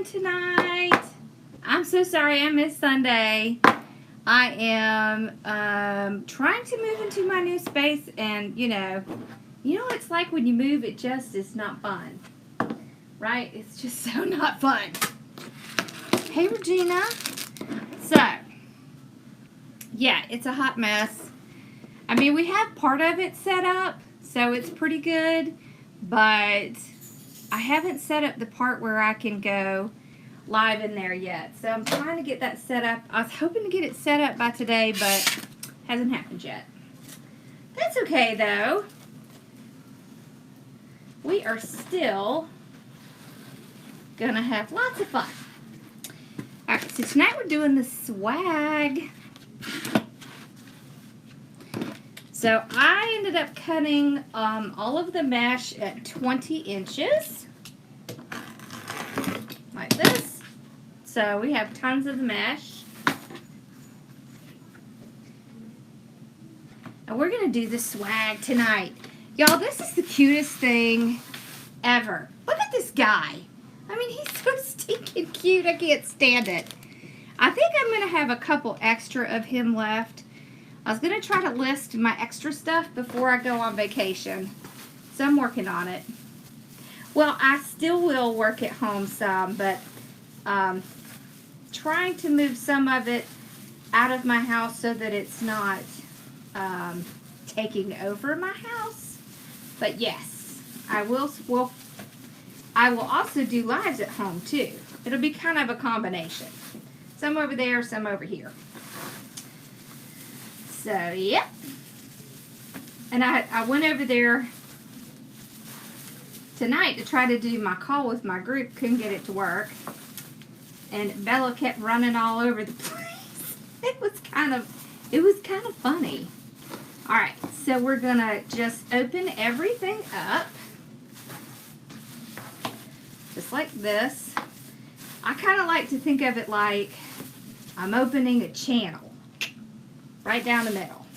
doing tonight? I'm so sorry I missed Sunday. I am trying to move into my new space, and you know what it's like when you move, it just is not fun. Right? It's just so not fun. Hey, Regina. So, yeah, it's a hot mess. I mean, we have part of it set up, so it's pretty good, but I haven't set up the part where I can go live in there yet. So I'm trying to get that set up. I was hoping to get it set up by today, but hasn't happened yet. That's okay, though. We are still gonna have lots of fun. Alright, so tonight we're doing the swag. So I ended up cutting all of the mesh at 20 inches. Like this. So we have tons of the mesh. And we're going to do the swag tonight. Y'all, this is the cutest thing ever. Look at this guy. I mean, he's so stinking cute. I can't stand it. I think I'm going to have a couple extra of him left. I was going to try to list my extra stuff before I go on vacation. So I'm working on it. Well, I still will work at home some, but trying to move some of it out of my house so that it's not taking over my house. But yes, I will also do lives at home too. It'll be kind of a combination. Some over there, some over here. So, yep. And I went over there tonight to try to do my call with my group. Couldn't get it to work. And Bella kept running all over the place. It was kind of funny. Alright, so we're going to just open everything up. Just like this. I kind of like to think of it like I'm opening a channel. Right down the middle.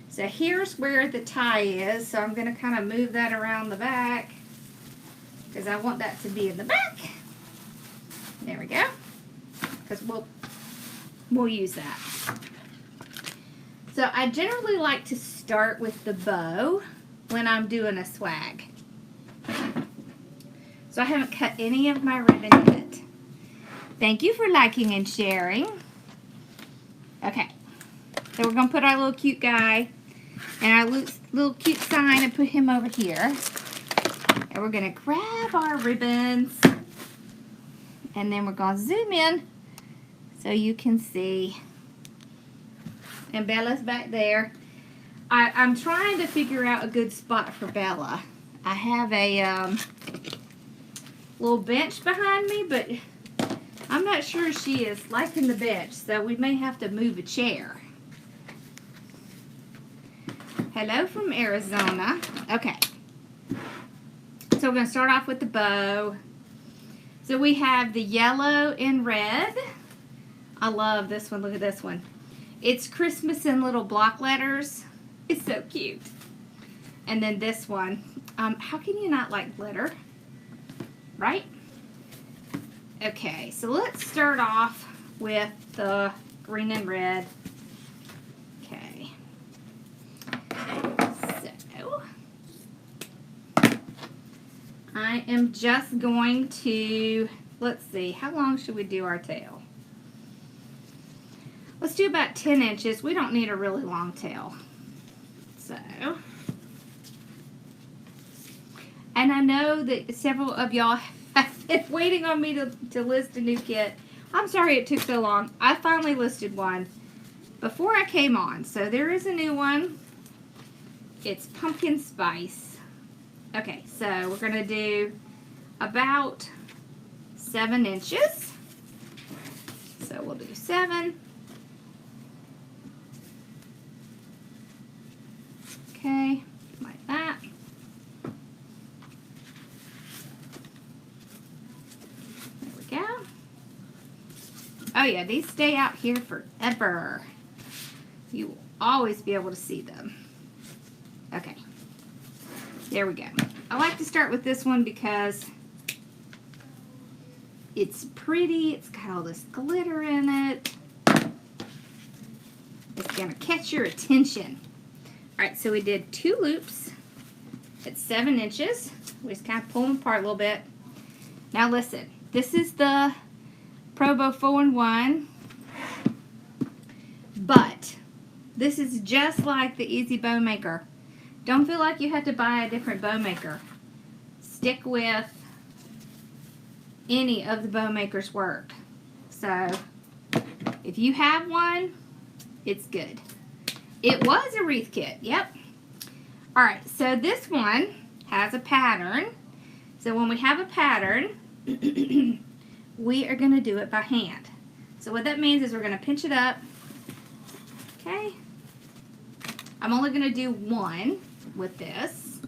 So here's where the tie is. So I'm going to kind of move that around the back because I want that to be in the back. There we go. Because we'll use that. So I generally like to start with the bow when I'm doing a swag. So I haven't cut any of my ribbon yet. Thank you for liking and sharing. Okay. So we're going to put our little cute guy and our little cute sign and put him over here. And we're going to grab our ribbons. And then we're going to zoom in so you can see. And Bella's back there. I'm trying to figure out a good spot for Bella. I have a little bench behind me, but I'm not sure she is liking the bench. So we may have to move a chair. Hello from Arizona. Okay. So we're going to start off with the bow. So we have the yellow and red. I love this one. Look at this one. It's Christmas in little block letters. It's so cute. And then this one. How can you not like glitter? Right? Okay. So let's start off with the green and red. Okay. So, I am just going to, let's see, how long should we do our tail? Let's do about 10 inches. We don't need a really long tail. So, and I know that several of y'all have been waiting on me to list a new kit. I'm sorry it took so long. I finally listed one before I came on. So there is a new one. It's pumpkin spice. Okay, so we're going to do about 7 inches. So we'll do 7. Okay, like that. There we go. Oh yeah, these stay out here forever. You will always be able to see them. Okay, there we go. I like to start with this one because It's pretty. It's got all this glitter in it. It's going to catch your attention. All right, so we did 2 loops at 7 inches. We just kind of pull them apart a little bit. Now listen, this is the Probo 4-in-1, but this is just like the Easy Bow Maker. Don't feel like you have to buy a different bow maker. Stick with any of the bow maker's work. So if you have one, it's good. It was a wreath kit, yep. Alright, so this one has a pattern. So when we have a pattern, we are going to do it by hand. So what that means is we're going to pinch it up. Okay. I'm only going to do 1 with this.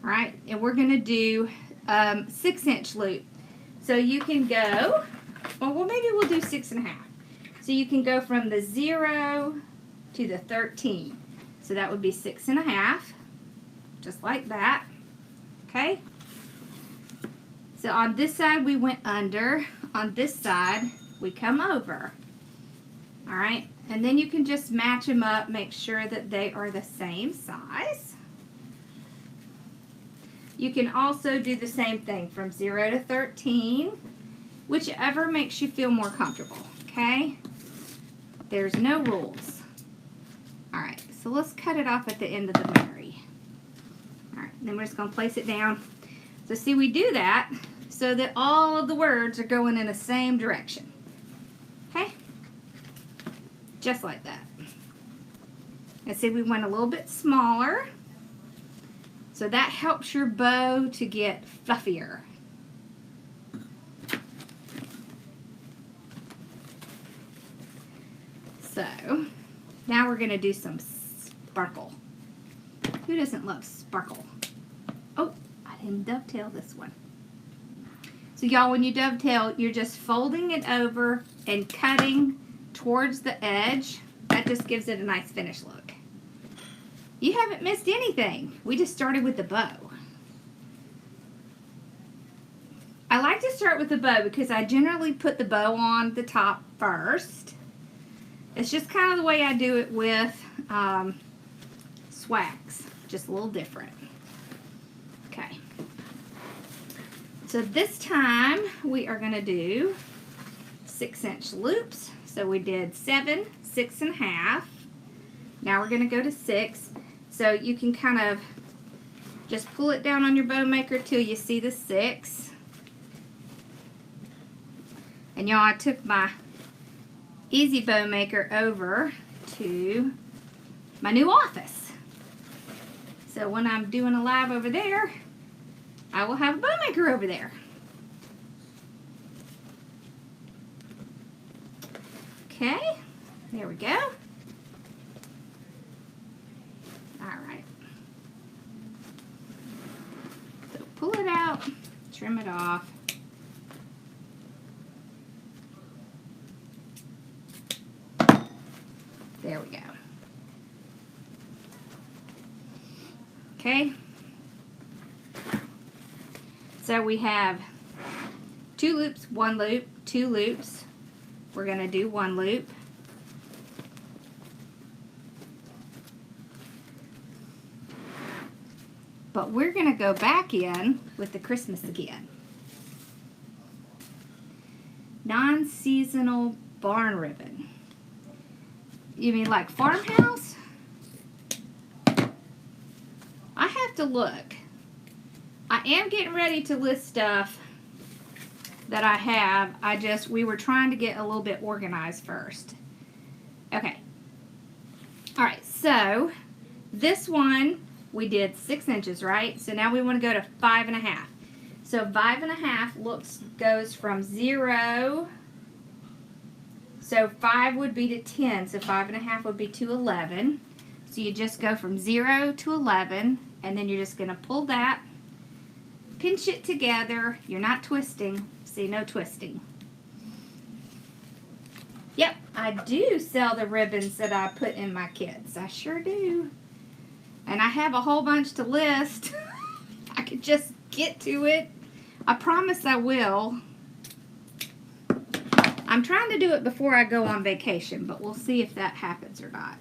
Alright, and we're going to do 6-inch loop. So you can go, well maybe we'll do 6.5. So you can go from the 0 to the 13. So that would be 6.5, just like that. Okay. So on this side we went under. On this side we come over. All right, and then you can just match them up. Make sure that they are the same size. You can also do the same thing from 0 to 13, whichever makes you feel more comfortable. Okay. There's no rules. Alright, so let's cut it off at the end of the berry. Alright, then we're just going to place it down. So see, we do that so that all of the words are going in the same direction. Okay? Just like that. And see, we went a little bit smaller. So that helps your bow to get fluffier. So, now we're going to do some sparkle. Who doesn't love sparkle? Oh, I didn't dovetail this one. So y'all, when you dovetail, you're just folding it over and cutting towards the edge. That just gives it a nice finished look. You haven't missed anything. We just started with the bow. I like to start with the bow because I generally put the bow on the top first. It's just kind of the way I do it with swags, just a little different. Okay. So this time we are going to do 6-inch loops. So we did 7, 6.5. Now we're going to go to 6. So you can kind of just pull it down on your bow maker till you see the 6. And y'all, I took my Easy Bow Maker over to my new office. So when I'm doing a live over there, I will have a bow maker over there. Okay, there we go. Alright. So pull it out, trim it off. There we go. Okay. So we have 2 loops, 1 loop, 2 loops. We're going to do 1 loop. But we're going to go back in with the Christmas again. Non-seasonal barn ribbon. You mean like farmhouse? I have to look. I am getting ready to list stuff that I have. We were trying to get a little bit organized first. Okay. Alright, so this one we did 6 inches, right? So now we want to go to 5.5. So 5.5 goes from 0. So 5 would be to 10, so 5.5 would be to 11. So you just go from 0 to 11, and then you're just going to pull that, pinch it together. You're not twisting. See, no twisting. Yep, I do sell the ribbons that I put in my kits. I sure do. And I have a whole bunch to list. I could just get to it. I promise I will. I'm trying to do it before I go on vacation, but we'll see if that happens or not.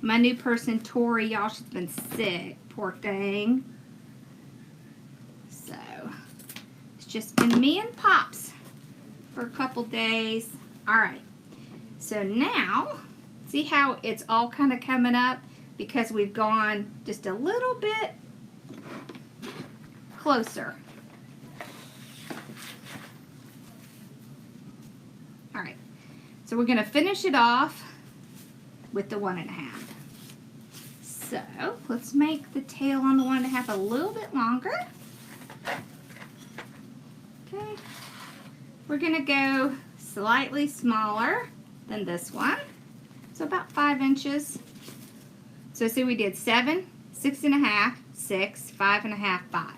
My new person, Tori, y'all, she's been sick. Poor thing. So, it's just been me and Pops for a couple days. Alright. So now, see how it's all kind of coming up? Because we've gone just a little bit closer. Alright. So we're going to finish it off with the 1.5. So let's make the tail on the 1.5 a little bit longer. Okay. We're going to go slightly smaller than this one. So about 5 inches. So see, we did 7, 6.5, 6, 5.5, 5.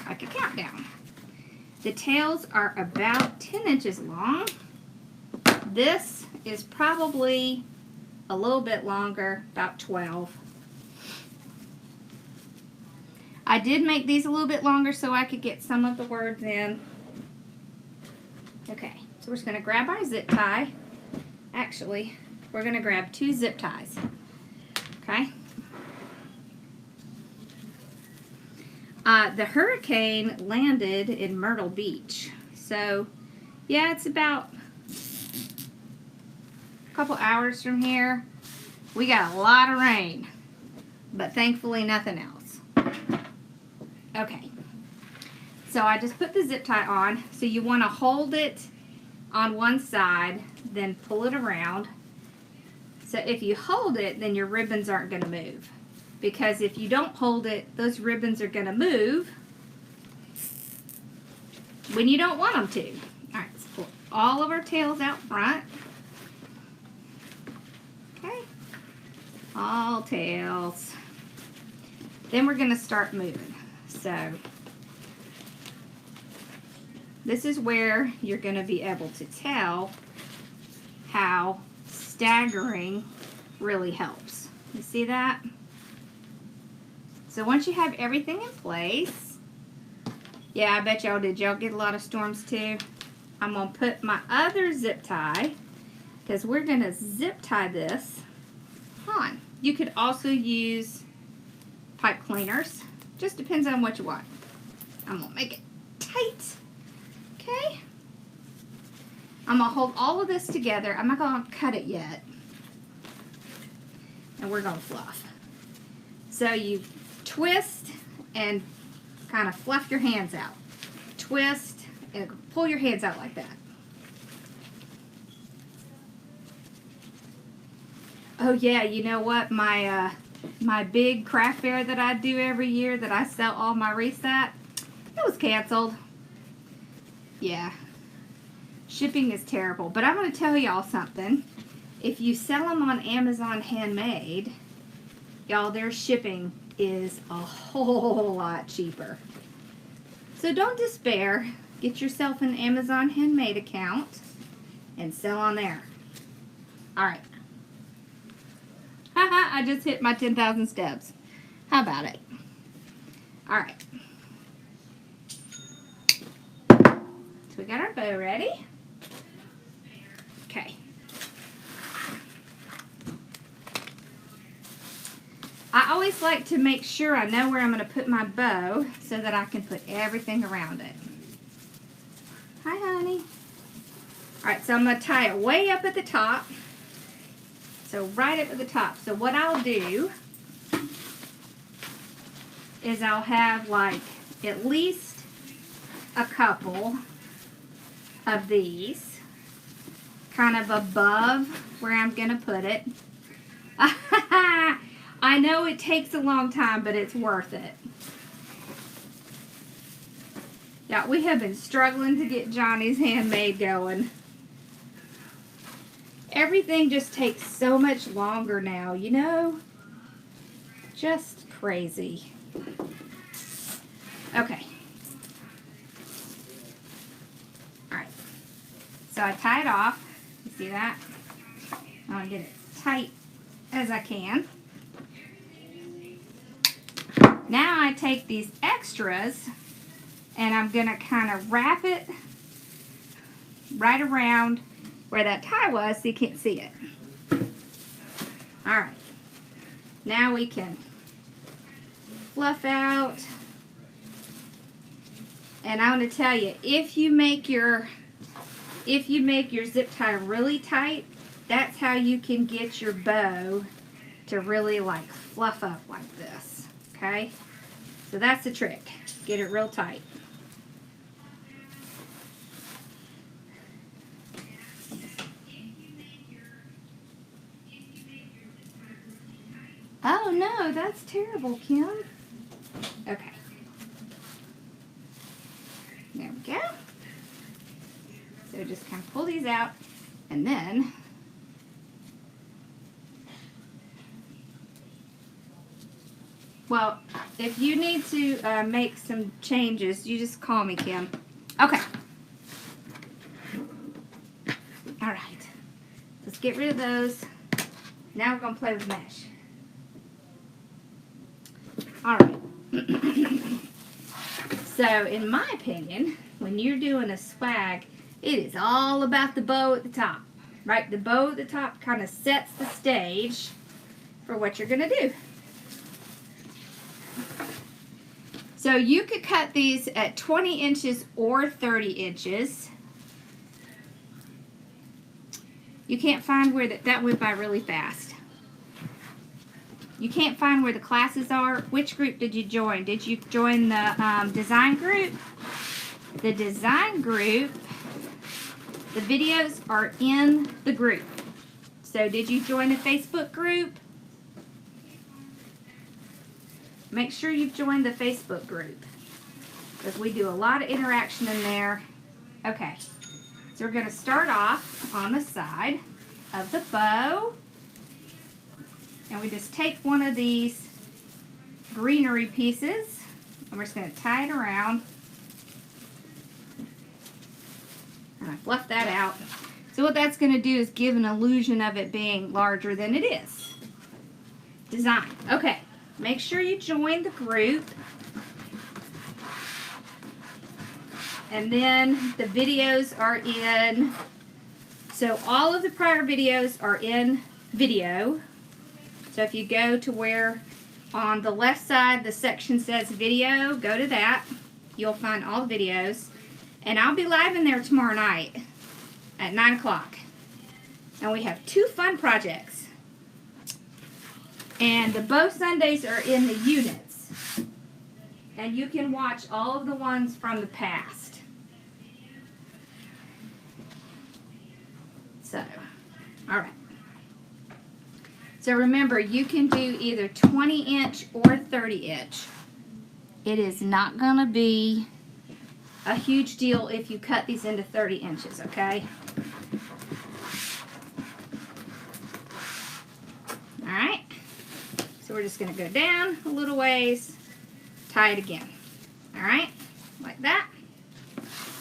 Like a countdown. The tails are about 10 inches long. This is probably a little bit longer, about 12. I did make these a little bit longer so I could get some of the words in. Okay, so we're just going to grab our zip tie. Actually, we're going to grab 2 zip ties. Okay. The hurricane landed in Myrtle Beach. So, yeah, it's about a couple hours from here. We got a lot of rain, but thankfully nothing else. Okay, so I just put the zip tie on. So you want to hold it on one side, then pull it around. So if you hold it, then your ribbons aren't going to move. Because if you don't hold it, those ribbons are going to move when you don't want them to. Alright, let's pull all of our tails out front. Okay, all tails. Then we're going to start moving. So this is where you're going to be able to tell how staggering really helps. You see that? So once you have everything in place, yeah, I bet y'all did. Y'all get a lot of storms too. I'm going to put my other zip tie, because we're going to zip tie this on. You could also use pipe cleaners. Just depends on what you want. I'm going to make it tight. Okay. I'm going to hold all of this together. I'm not going to cut it yet. And we're going to fluff. So you twist and kind of fluff your hands out. Twist and pull your hands out like that. Oh yeah, you know what? My big craft fair that I do every year that I sell all my wreaths at, it was canceled. Yeah. Shipping is terrible. But I'm going to tell y'all something. If you sell them on Amazon handmade, y'all, their shipping is a whole lot cheaper. So don't despair. Get yourself an Amazon handmade account and sell on there. Alright. Haha, I just hit my 10,000 steps. How about it? Alright. So we got our bow ready. Okay. I always like to make sure I know where I'm going to put my bow so that I can put everything around it. Hi, honey. Alright, so I'm going to tie it way up at the top. So right up at the top. So what I'll do is I'll have like at least a couple of these kind of above where I'm going to put it. I know it takes a long time, but it's worth it. Yeah, we have been struggling to get Johnny's handmade going. Everything just takes so much longer now, you know? Just crazy. Okay. Alright. So I tie it off. You see that? I want to get it tight as I can. Now I take these extras and I'm going to kind of wrap it right around where that tie was so you can't see it. Alright, now we can fluff out. And I want to tell you, if you make your zip tie really tight, that's how you can get your bow to really like fluff up like this. Okay? So that's the trick. Get it real tight. Oh no, that's terrible, Kim. Okay. There we go. So just kind of pull these out, and then well, if you need to make some changes, you just call me, Kim. Okay. All right. Let's get rid of those. Now we're going to play with mesh. All right. So, in my opinion, when you're doing a swag, it is all about the bow at the top, right? The bow at the top kind of sets the stage for what you're going to do. So, you could cut these at 20 inches or 30 inches. You can't find where that went by really fast. You can't find where the classes are. Which group did you join? Did you join the design group? The design group, the videos are in the group. So did you join the Facebook group? Make sure you've joined the Facebook group, because we do a lot of interaction in there. Okay, so we're going to start off on the side of the bow. And we just take one of these greenery pieces and we're just going to tie it around. And I fluff that out. So what that's going to do is give an illusion of it being larger than it is. Design. Okay, make sure you join the group. And then the videos are in. So all of the prior videos are in video. So if you go to where on the left side the section says video, go to that. You'll find all the videos. And I'll be live in there tomorrow night at 9 o'clock. And we have 2 fun projects. And the bow Sundays are in the units. And you can watch all of the ones from the past. So, alright. So remember, you can do either 20 inch or 30 inch. It is not going to be a huge deal if you cut these into 30 inches, okay? Alright. So we're just going to go down a little ways, tie it again. Alright? Like that.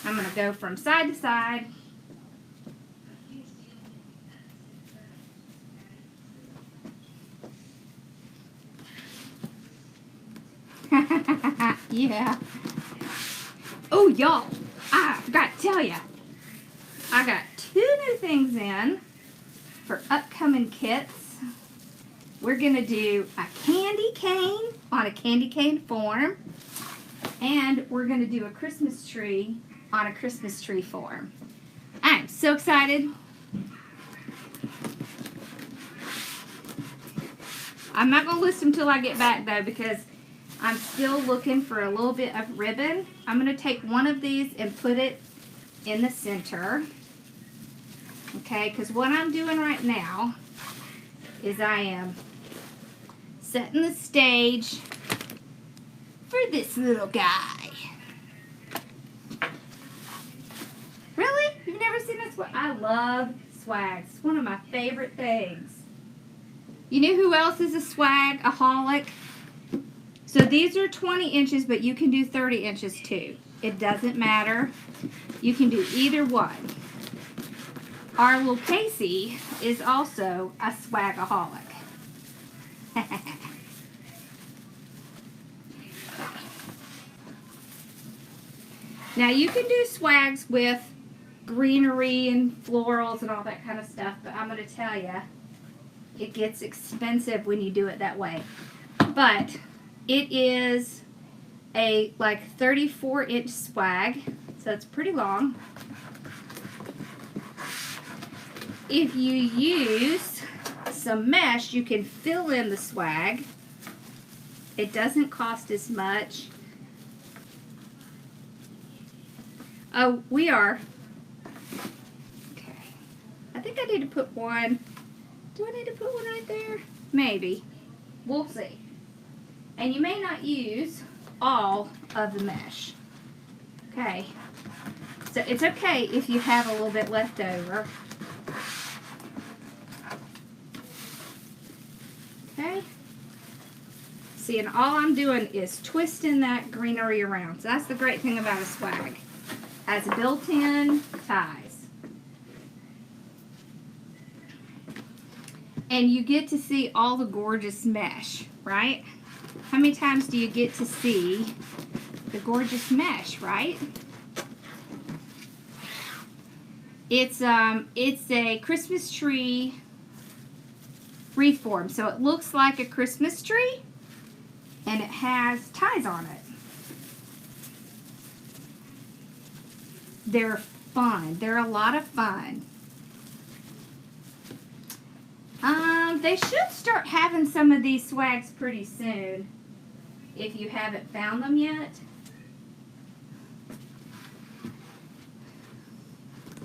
I'm going to go from side to side. Yeah. Oh, y'all, I forgot to tell you. I got 2 new things in for upcoming kits. We're going to do a candy cane on a candy cane form. And we're going to do a Christmas tree on a Christmas tree form. I'm so excited. I'm not going to list them till I get back, though, because I'm still looking for a little bit of ribbon. I'm going to take one of these and put it in the center. Okay, because what I'm doing right now is I am setting the stage for this little guy. Really? You've never seen this one? I love swags. It's one of my favorite things. You know who else is a swag-aholic? So these are 20 inches, but you can do 30 inches too. It doesn't matter. You can do either one. Our little Casey is also a swagaholic. Now you can do swags with greenery and florals and all that kind of stuff, but I'm going to tell you, it gets expensive when you do it that way. But it is a like 34-inch swag, so it's pretty long. If you use some mesh, you can fill in the swag. It doesn't cost as much. Oh, we are. Okay. I think I need to put one. Do I need to put one right there? Maybe. We'll see. And you may not use all of the mesh. Okay. So it's okay if you have a little bit left over. Okay. See, and all I'm doing is twisting that greenery around. So that's the great thing about a swag. Has built-in ties. And you get to see all the gorgeous mesh, right? How many times do you get to see the gorgeous mesh, right? It's a Christmas tree wreath form. So it looks like a Christmas tree and it has ties on it. They're fun. They're a lot of fun. They should start having some of these swags pretty soon if you haven't found them yet.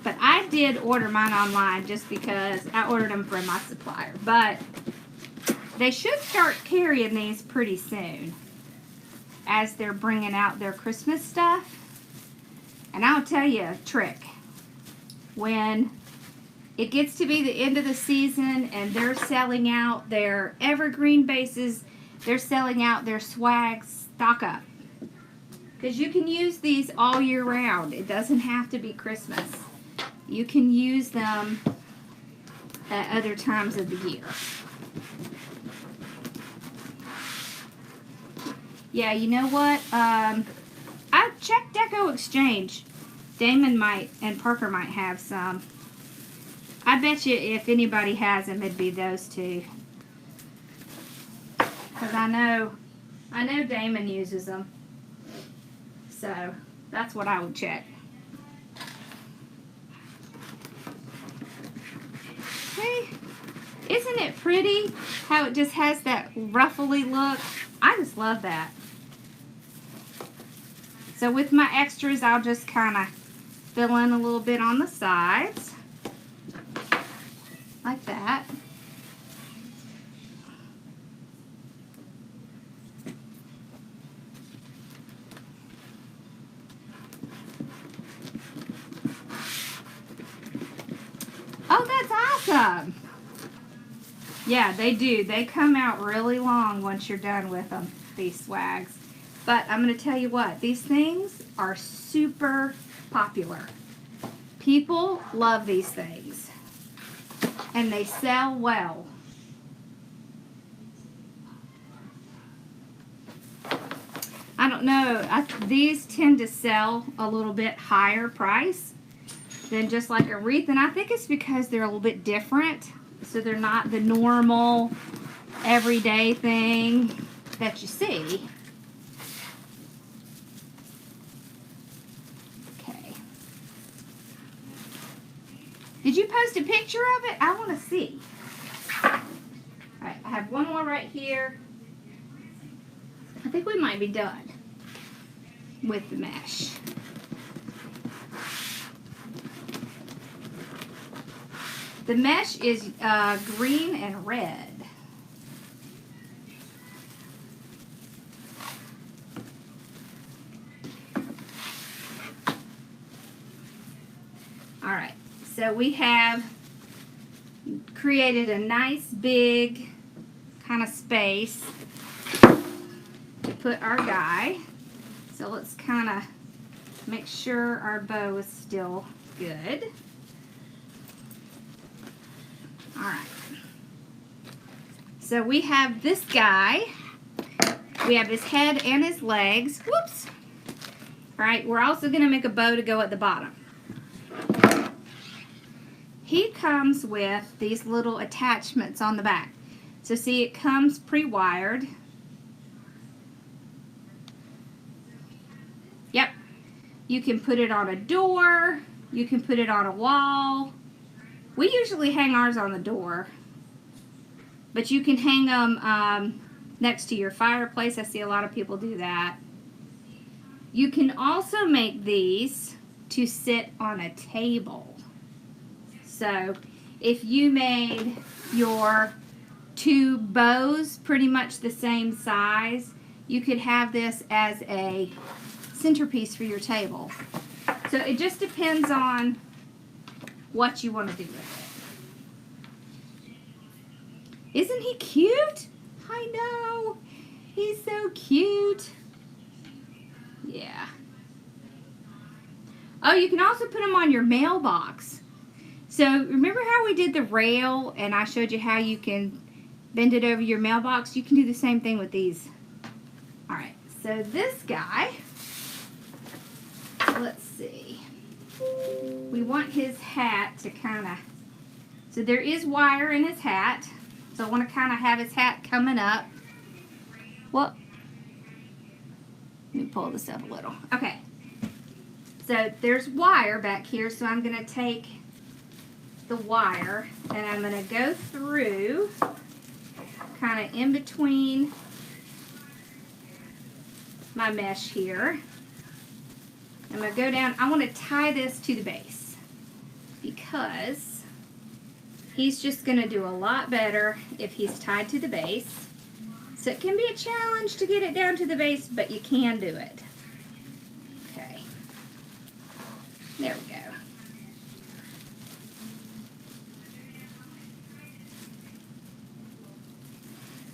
But I did order mine online just because I ordered them from my supplier. But they should start carrying these pretty soon as they're bringing out their Christmas stuff. And I'll tell you a trick. When it gets to be the end of the season and they're selling out their evergreen bases, they're selling out their swags, stock up. Because you can use these all year round. It doesn't have to be Christmas. You can use them at other times of the year. Yeah, you know what? I checked Deco Exchange. Damon might and Parker might have some. I bet you if anybody has them, it'd be those two. Because I know Damon uses them. So that's what I would check. Okay. Isn't it pretty how it just has that ruffly look? I just love that. So with my extras, I'll just kind of fill in a little bit on the sides. Like that. Oh, that's awesome. Yeah, they do. They come out really long once you're done with them, these swags. But I'm going to tell you what, these things are super popular. People love these things. And they sell well. I don't know. These tend to sell a little bit higher price than just like a wreath. And I think it's because they're a little bit different. So they're not the normal everyday thing that you see. Okay. Did you post a picture of it? I want to see. Alright, I have one more right here. I think we might be done with the mesh. The mesh is green and red. All right, so we have created a nice big kind of space to put our guy. So let's kind of make sure our bow is still good. All right. So we have this guy. We have his head and his legs. Whoops. right? We're also going to make a bow to go at the bottom. He comes with these little attachments on the back. So see, it comes pre-wired. Yep. You can put it on a door. You can put it on a wall. We usually hang ours on the door. But you can hang them next to your fireplace. I see a lot of people do that. You can also make these to sit on a table. So if you made your two bows pretty much the same size, you could have this as a centerpiece for your table. So it just depends on what you want to do with it. Isn't he cute? I know. He's so cute. Yeah. Oh, you can also put them on your mailbox. So remember how we did the rail and I showed you how you can bend it over your mailbox? You can do the same thing with these. Alright, so this guy, let's see. We want his hat to kind of, so there is wire in his hat. So I want to kind of have his hat coming up. Well, let me pull this up a little. Okay. So there's wire back here, so I'm going to take the wire and I'm going to go through kind of in between my mesh here. I'm going to go down. I want to tie this to the base because he's just going to do a lot better if he's tied to the base. So it can be a challenge to get it down to the base, but you can do it. Okay. There we go.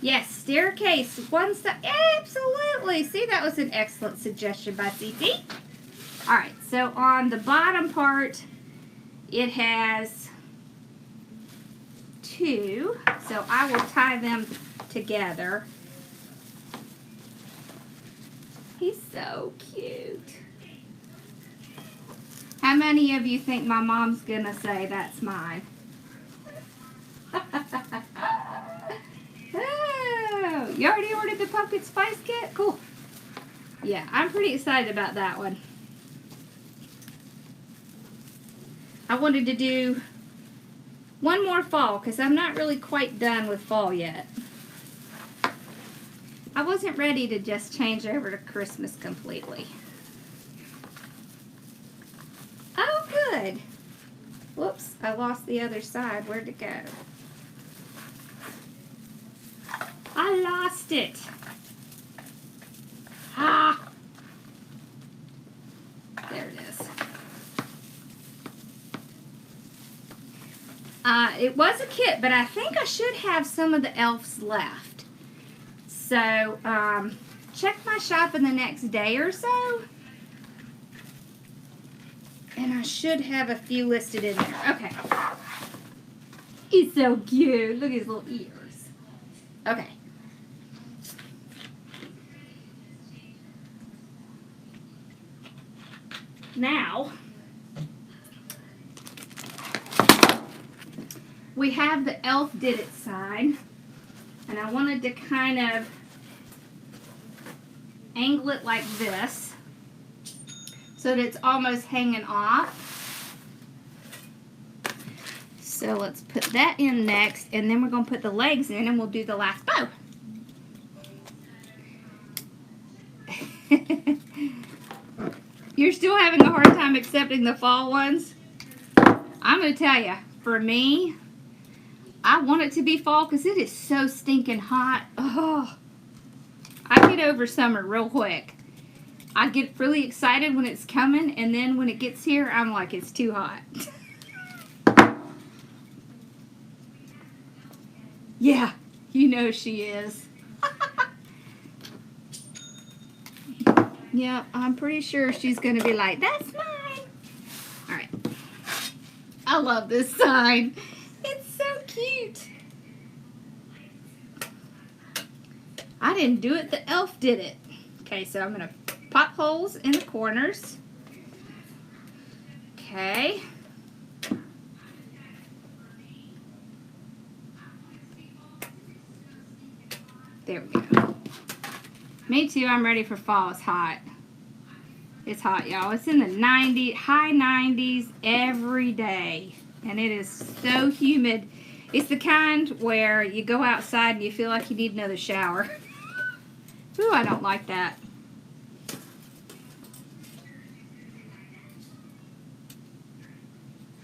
Yes, staircase. One side. Absolutely. See, that was an excellent suggestion by CC. Alright, so on the bottom part, it has two. So I will tie them together. He's so cute. How many of you think my mom's gonna say that's mine? Oh, you already ordered the pumpkin spice kit? Cool. Yeah, I'm pretty excited about that one. I wanted to do one more fall because I'm not really quite done with fall yet. I wasn't ready to just change over to Christmas completely. Oh, good. Whoops, I lost the other side. Where'd it go? I lost it. Ah! There it is. It was a kit, but I think I should have some of the elves left. So, check my shop in the next day or so. And I should have a few listed in there. Okay. He's so cute. Look at his little ears. Okay. Now, we have the elf did it side. And I wanted to kind of angle it like this so that it's almost hanging off. So let's put that in next, and then we're going to put the legs in and we'll do the last bow. You're still having a hard time accepting the fall ones? I'm going to tell you, for me, I want it to be fall because it is so stinking hot. Oh, I get over summer real quick. I get really excited when it's coming, and then when it gets here, I'm like, it's too hot. Yeah, you know she is. Yeah, I'm pretty sure she's going to be like, that's mine. All right. I love this sign. It's so cute. I didn't do it. The elf did it. Okay, so I'm going to potholes in the corners. Okay. There we go. Me too, I'm ready for fall. It's hot. It's hot, y'all. It's in the 90s, high 90s every day. And it is so humid. It's the kind where you go outside and you feel like you need another shower. Ooh, I don't like that.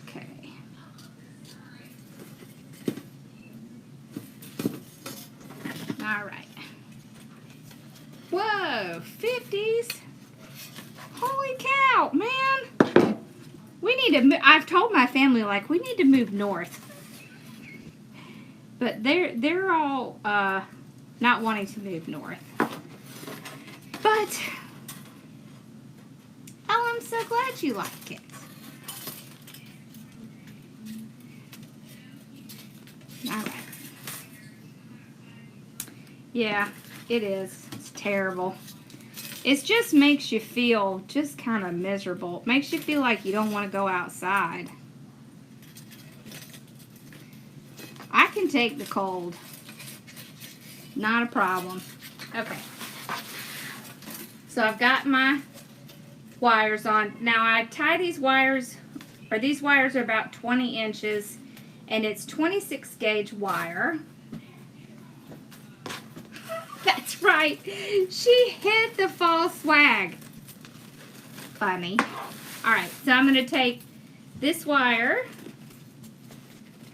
Okay. All right. Whoa, 50s. Holy cow, man. We need to move. I've told my family, like, we need to move north. But they're all not wanting to move north. But, oh, I'm so glad you like it. All right. Yeah, it is. It's terrible. It just makes you feel just kind of miserable. It makes you feel like you don't want to go outside. I can take the cold. Not a problem. Okay. So I've got my wires on. Now I tie these wires, or these wires are about 20 inches, and it's 26 gauge wire. That's right. She hit the fall swag. Funny. Alright, so I'm going to take this wire,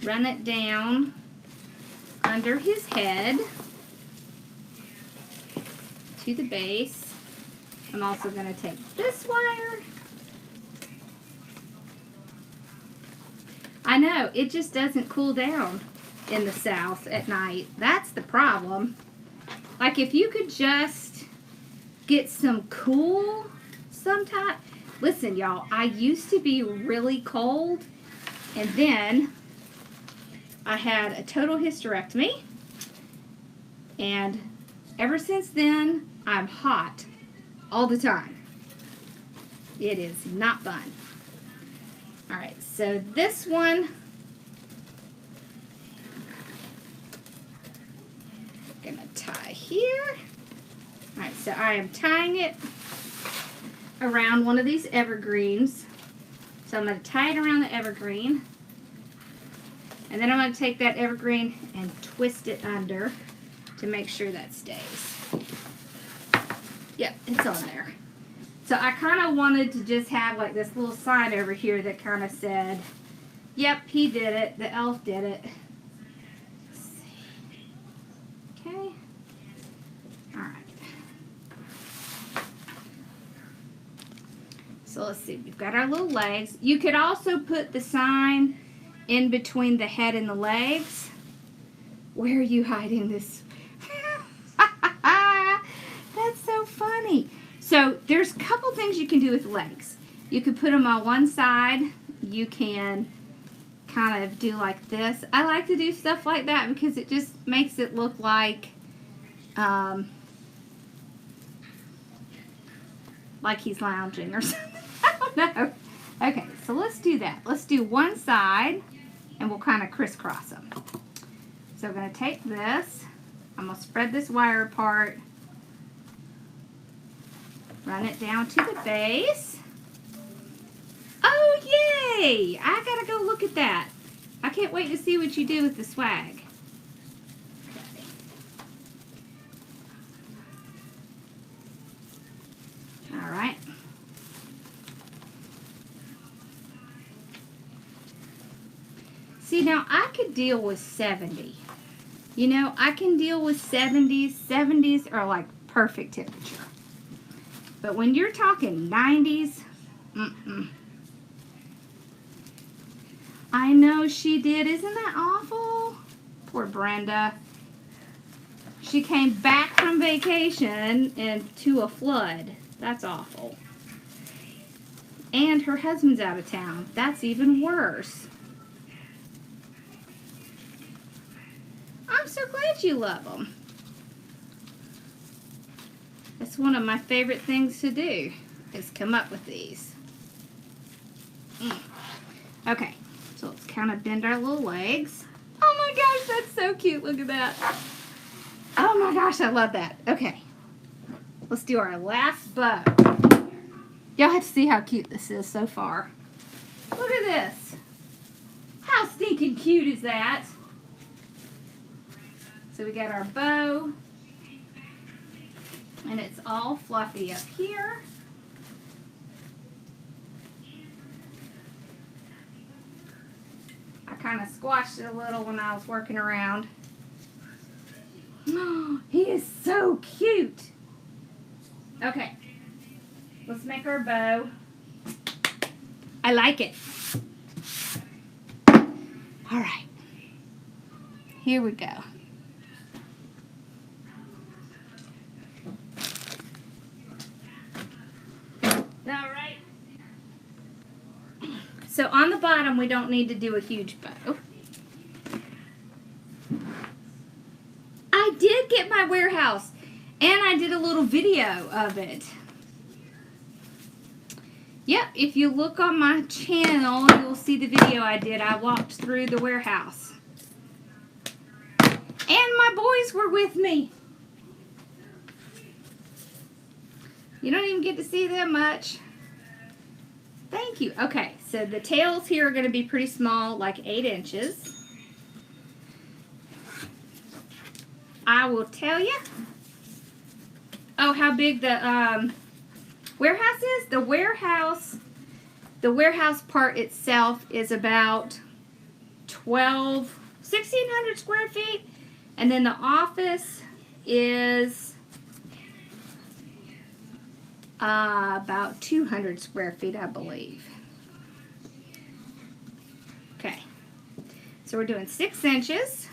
run it down under his head to the base. I'm also going to take this wire. I know, it just doesn't cool down in the south at night. That's the problem. Like, if you could just get some cool sometime. Listen, y'all, I used to be really cold, and then I had a total hysterectomy, and ever since then, I'm hot all the time. It is not fun. Alright, so this one, I'm going to tie here. Alright, so I am tying it around one of these evergreens. So I'm going to tie it around the evergreen. And then I'm going to take that evergreen and twist it under to make sure that stays. Yep, it's on there. So I kind of wanted to just have like this little sign over here that kind of said, yep, he did it. The elf did it. Let's see. Okay. Alright. So let's see. We've got our little legs. You could also put the sign in between the head and the legs. Where are you hiding this? That's so funny. So there's a couple things you can do with legs. You could put them on one side. You can kind of do like this. I like to do stuff like that because it just makes it look like he's lounging or something. I don't know. Okay, so let's do that. Let's do one side and we'll kind of crisscross them. So I'm going to take this. I'm going to spread this wire apart. Run it down to the base. Oh, yay! I gotta go look at that. I can't wait to see what you do with the swag. Okay. Alright. See, now I could deal with 70. You know, I can deal with 70s. 70s are like perfect temperature. But when you're talking 90s, I know she did. Isn't that awful? Poor Brenda. She came back from vacation and to a flood. That's awful. And her husband's out of town. That's even worse. I'm so glad you love them. It's one of my favorite things to do, is come up with these. Okay, so let's kind of bend our little legs. Oh my gosh, that's so cute. Look at that. Oh my gosh, I love that. Okay, let's do our last bow. Y'all have to see how cute this is so far. Look at this. How stinking cute is that? So we got our bow. And it's all fluffy up here. I kind of squashed it a little when I was working around. Oh, he is so cute. Okay, let's make our bow. I like it. All right, here we go. All right. So on the bottom, we don't need to do a huge bow. I did get my warehouse, and I did a little video of it. Yep, if you look on my channel, you'll see the video I did. I walked through the warehouse. And my boys were with me. You don't even get to see them much. Thank you. Okay, so the tails here are going to be pretty small, like 8 inches. I will tell you. Oh, how big the warehouse is? The warehouse part itself is about 1,600 square feet. And then the office is about 200 square feet, I believe. Okay, so we're doing 6 inches.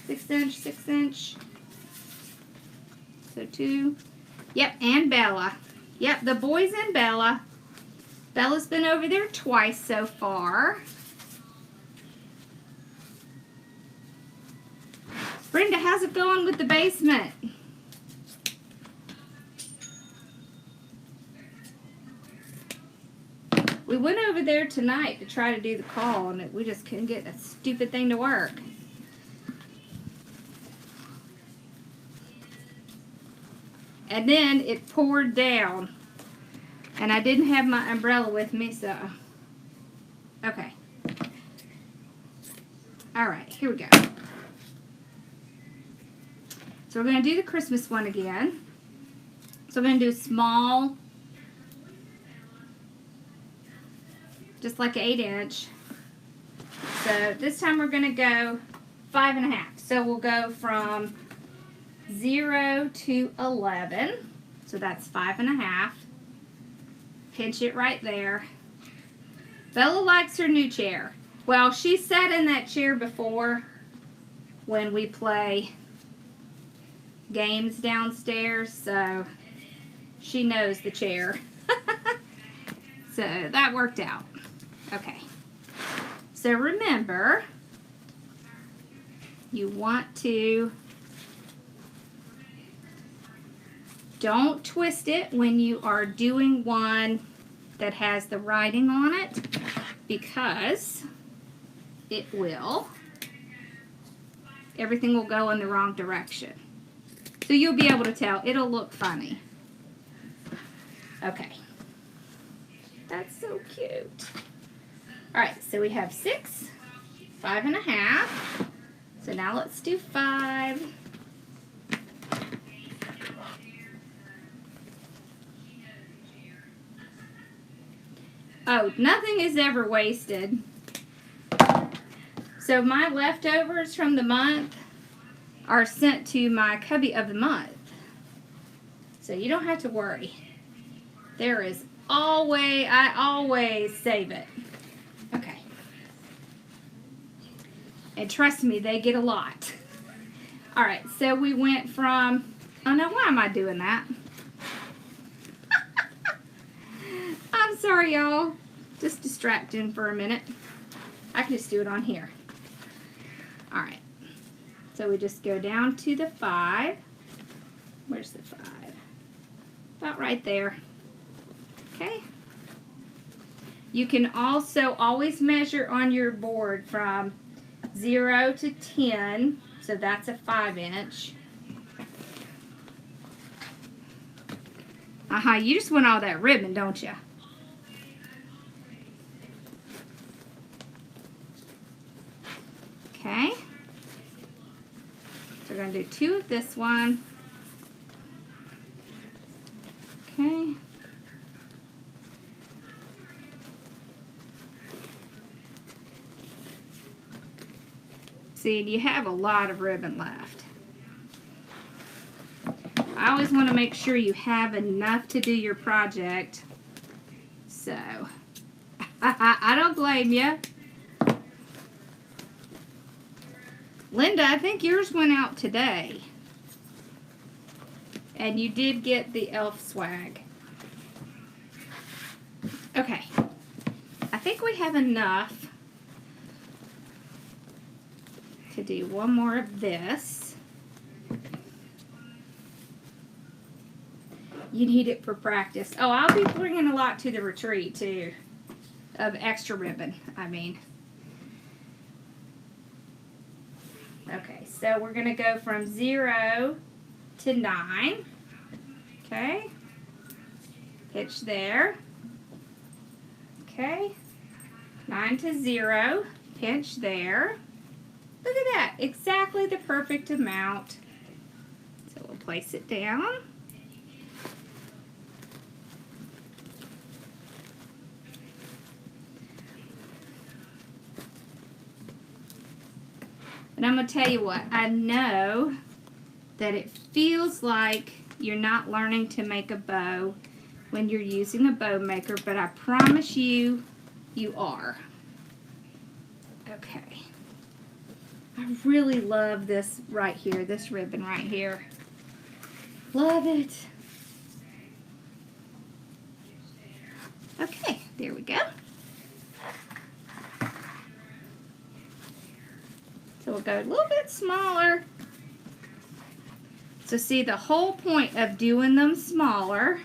6 inch, 6 inch. So 2. Yep, and Bella. Yep, the boys and Bella. Bella's been over there twice so far. Brenda, how's it going with the basement? We went over there tonight to try to do the call, and we just couldn't get that stupid thing to work. And then it poured down, and I didn't have my umbrella with me, so okay. All right, here we go. So we're going to do the Christmas one again. So we're going to do a small, just like an 8 inch. So this time we're going to go 5.5. So we'll go from 0 to 11. So that's 5.5. Pinch it right there. Bella likes her new chair. Well, she sat in that chair before when we play games downstairs, so she knows the chair. So that worked out. Okay. So remember, you want to don't twist it when you are doing one that has the writing on it, because everything will go in the wrong direction. So you'll be able to tell. It'll look funny. Okay. That's so cute. Alright, so we have 6, 5.5. So now let's do 5. Oh, nothing is ever wasted. So my leftovers from the month are sent to my cubby of the month. So you don't have to worry. There is always, I always save it. Okay. And trust me, they get a lot. Alright, so we went from, oh no, why am I doing that? I'm sorry, y'all. Just distracting for a minute. I can just do it on here. Alright. So we just go down to the 5. Where's the 5? about right there. Okay. You can also always measure on your board from 0 to 10, so that's a 5-inch. You just want all that ribbon, don't you? Okay. So we're going to do 2 of this one. Okay. See, you have a lot of ribbon left. I always want to make sure you have enough to do your project. So, I don't blame you. Linda, I think yours went out today. And you did get the elf swag. Okay. I think we have enough to do one more of this. You need it for practice. Oh, I'll be bringing a lot to the retreat too. Of extra ribbon, I mean. Okay, so we're going to go from 0 to 9. Okay. Hitch there. Okay. 9 to 0. Pinch there. Look at that. Exactly the perfect amount. So we'll place it down. And I'm going to tell you what, I know that it feels like you're not learning to make a bow when you're using a bow maker, but I promise you, you are. Okay. I really love this right here, this ribbon right here. Love it. Okay, there we go. So we'll go a little bit smaller. So see, the whole point of doing them smaller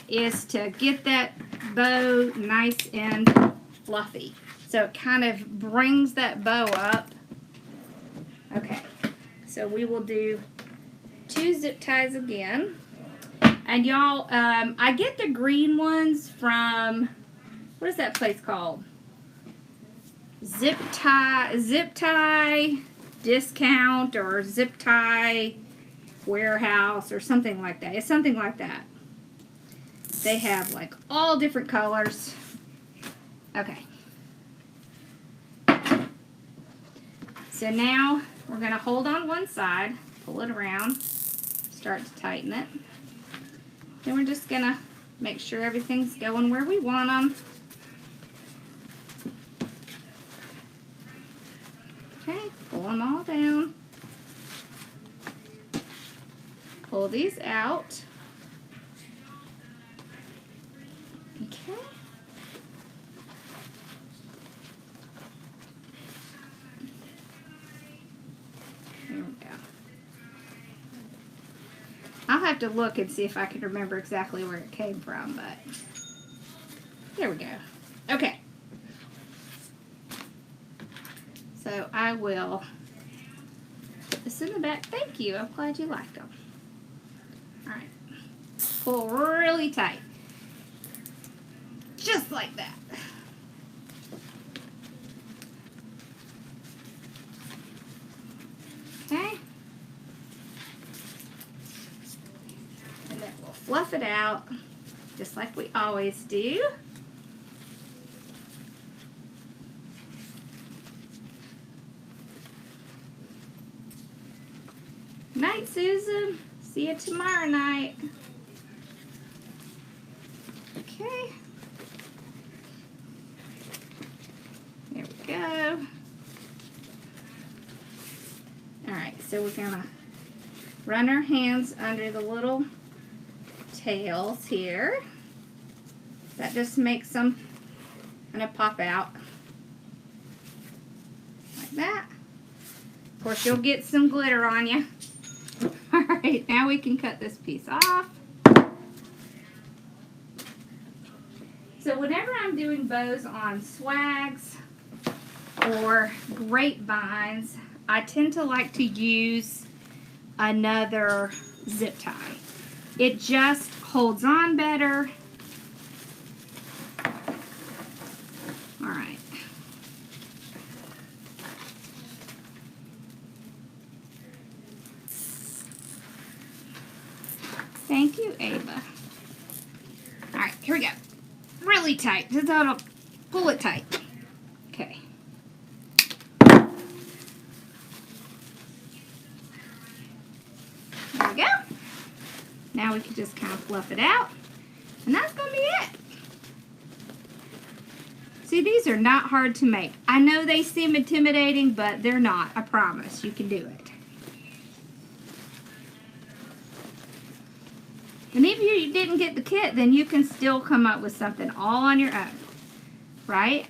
is to get that bow nice and fluffy. So it kind of brings that bow up. Okay, so we will do 2 zip ties again. And y'all, I get the green ones from, what is that place called? Zip tie discount or zip tie warehouse or something like that. It's something like that. They have like all different colors. Okay. So now we're going to hold on one side, pull it around, start to tighten it. Then we're just going to make sure everything's going where we want them. Okay, pull them all down. Pull these out. Okay. There we go. I'll have to look and see if I can remember exactly where it came from, but there we go. Okay. So I will put this in the back. Thank you. I'm glad you liked them. Alright. Pull really tight. Just like that. Okay. And then we'll fluff it out just like we always do. Night, Susan. See you tomorrow night. Okay. There we go. Alright, so we're going to run our hands under the little tails here. That just makes them kind of pop out. Like that. Of course, you'll get some glitter on you. Alright, now we can cut this piece off. So whenever I'm doing bows on swags or grapevines, I tend to like to use another zip tie. It just holds on better. All right. Thank you, Ava. All right, here we go. Really tight. Just pull it tight. Okay. There we go. Now we can just kind of fluff it out. And that's going to be it. See, these are not hard to make. I know they seem intimidating, but they're not. I promise. You can do it. And if you didn't get the kit, then you can still come up with something all on your own. Right?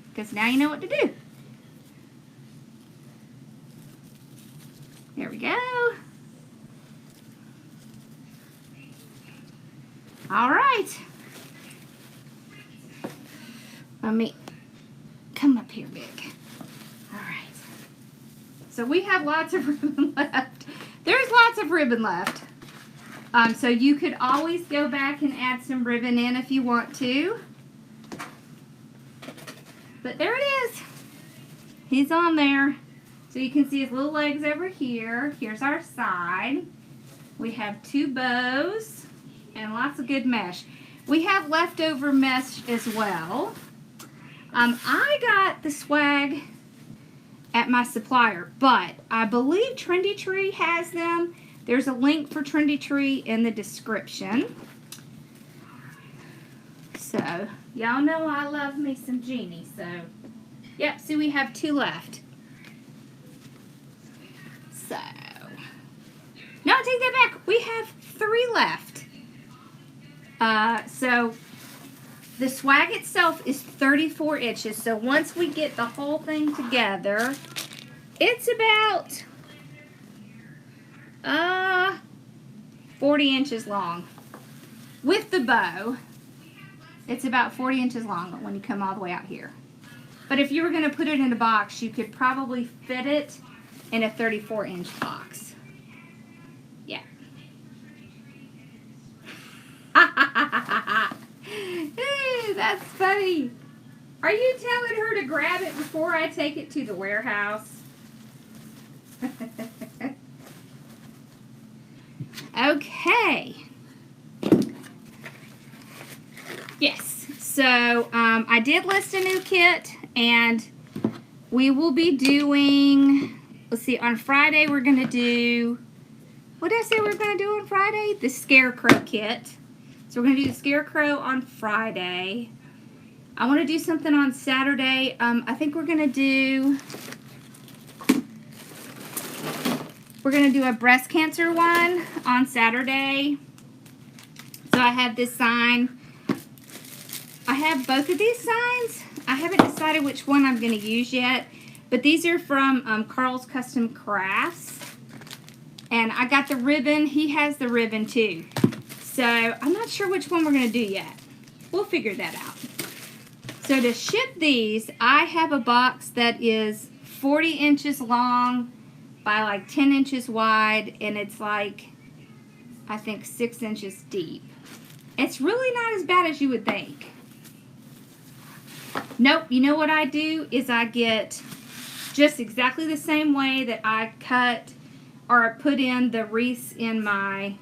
Because now you know what to do. There we go. All right. Let me come up here, big. All right. So we have lots of ribbon left. There's lots of ribbon left. So you could always go back and add some ribbon in if you want to. But there it is. He's on there. So you can see his little legs over here. Here's our side. We have 2 bows and lots of good mesh. We have leftover mesh as well. I got the swag at my supplier, but I believe Trendy Tree has them. There's a link for Trendy Tree in the description. So, y'all know I love me some Genie. So, yep, see we have 2 left. So, no, take that back. We have 3 left. So, the swag itself is 34 inches. So, once we get the whole thing together, it's about 40 inches long. With the bow, it's about 40 inches long when you come all the way out here. But if you were going to put it in a box, you could probably fit it in a 34-inch box. Yeah. That's funny. Are you telling her to grab it before I take it to the warehouse? Okay. Yes. So I did list a new kit, and we will be doing, let's see, on Friday we're going to do, what did I say we were going to do on Friday? The Scarecrow kit. So we're going to do the Scarecrow on Friday. I want to do something on Saturday. I think we're going to do a breast cancer one on Saturday. So I have this sign. I have both of these signs. I haven't decided which one I'm going to use yet. But these are from Carl's Custom Crafts. And I got the ribbon. He has the ribbon too. So I'm not sure which one we're going to do yet. We'll figure that out. So to ship these, I have a box that is 40 inches long by like 10 inches wide, and it's like, I think 6 inches deep. It's really not as bad as you would think. Nope, you know what I do is I get just exactly the same way that I cut or put in the wreaths in my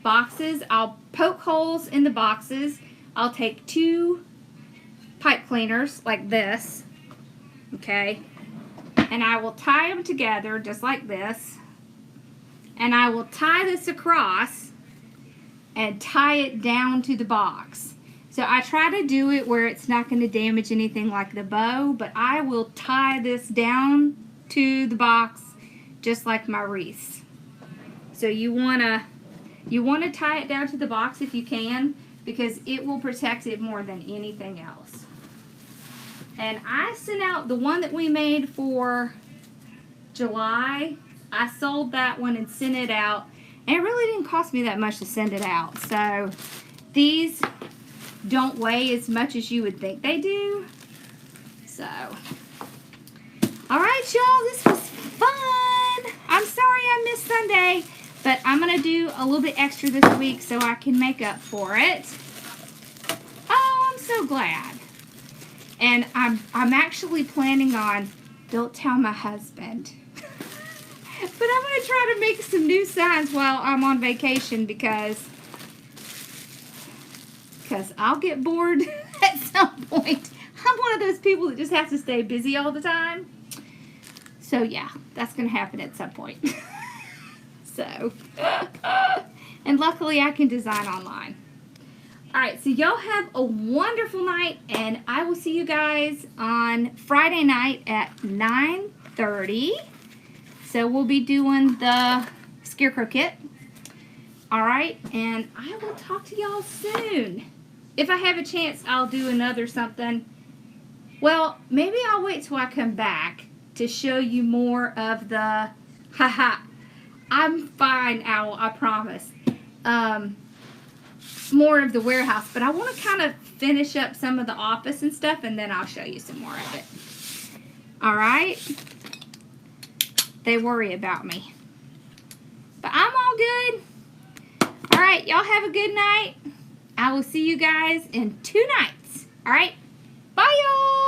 boxes. I'll poke holes in the boxes. I'll take 2 pipe cleaners like this, okay, and I will tie them together just like this, and I will tie this across and tie it down to the box. So I try to do it where it's not going to damage anything like the bow, but I will tie this down to the box just like my wreaths. So you want to tie it down to the box if you can, because it will protect it more than anything else. And I sent out the one that we made for July. I sold that one and sent it out. And it really didn't cost me that much to send it out. So these don't weigh as much as you would think they do. So, alright y'all, this was fun. I'm sorry I missed Sunday, but I'm going to do a little bit extra this week so I can make up for it. Oh, I'm so glad. And I'm actually planning on, don't tell my husband. But I'm going to try to make some new signs while I'm on vacation because I'll get bored at some point. I'm one of those people that just has to stay busy all the time. So yeah, that's going to happen at some point. So, and luckily I can design online. Alright, so y'all have a wonderful night, and I will see you guys on Friday night at 9:30. So we'll be doing the Scarecrow kit. Alright, and I will talk to y'all soon. If I have a chance, I'll do another something. Well, maybe I'll wait till I come back to show you more of the, haha, I'm fine, Owl, I promise. More of the warehouse, but I want to kind of finish up some of the office and stuff, and then I'll show you some more of it. Alright? They worry about me. But I'm all good. Alright, y'all have a good night. I will see you guys in 2 nights. Alright? Bye, y'all!